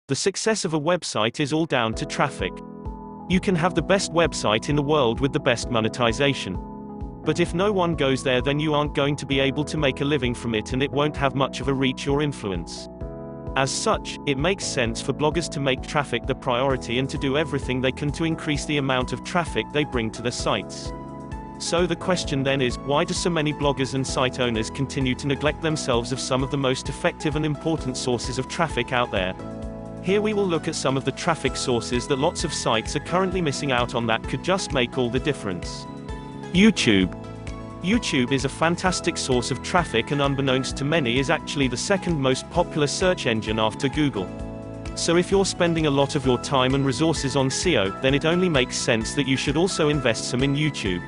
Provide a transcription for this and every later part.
The success of a website is all down to traffic. You can have the best website in the world with the best monetization. But if no one goes there, then you aren't going to be able to make a living from it, and it won't have much of a reach or influence. As such, it makes sense for bloggers to make traffic the priority and to do everything they can to increase the amount of traffic they bring to their sites. So the question then is, why do so many bloggers and site owners continue to neglect themselves of some of the most effective and important sources of traffic out there? Here we will look at some of the traffic sources that lots of sites are currently missing out on that could just make all the difference. YouTube. YouTube is a fantastic source of traffic, and unbeknownst to many is actually the second most popular search engine after Google. So if you're spending a lot of your time and resources on SEO, then it only makes sense that you should also invest some in YouTube.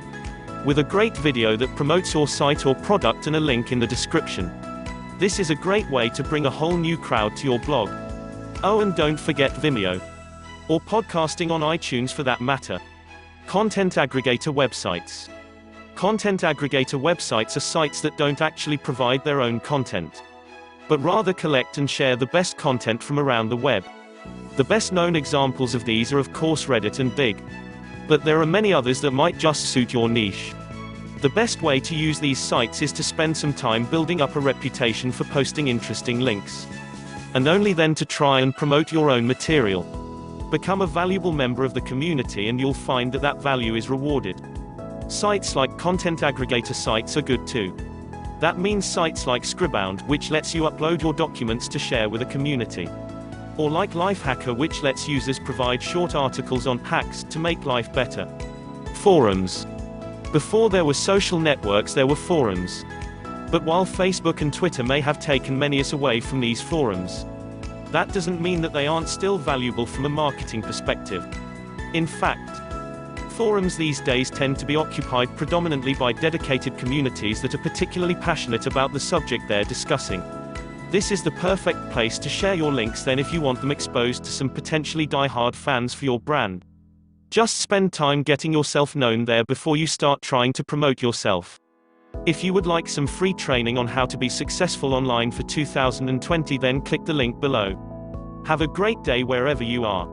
With a great video that promotes your site or product and a link in the description. This is a great way to bring a whole new crowd to your blog. Oh, and don't forget Vimeo. Or podcasting on iTunes for that matter. Content aggregator websites. Content aggregator websites are sites that don't actually provide their own content, but rather collect and share the best content from around the web. The best known examples of these are of course Reddit and Big. But there are many others that might just suit your niche. The best way to use these sites is to spend some time building up a reputation for posting interesting links. And only then to try and promote your own material. Become a valuable member of the community and you'll find that that value is rewarded. Sites like content aggregator sites are good too. That means sites like Scribound, which lets you upload your documents to share with a community. Or like Lifehacker, which lets users provide short articles on hacks to make life better. Forums. Before there were social networks, there were forums. But while Facebook and Twitter may have taken many us away from these forums, that doesn't mean that they aren't still valuable from a marketing perspective. In fact, forums these days tend to be occupied predominantly by dedicated communities that are particularly passionate about the subject they're discussing. This is the perfect place to share your links then if you want them exposed to some potentially die-hard fans for your brand. Just spend time getting yourself known there before you start trying to promote yourself. If you would like some free training on how to be successful online for 2020, then click the link below. Have a great day wherever you are.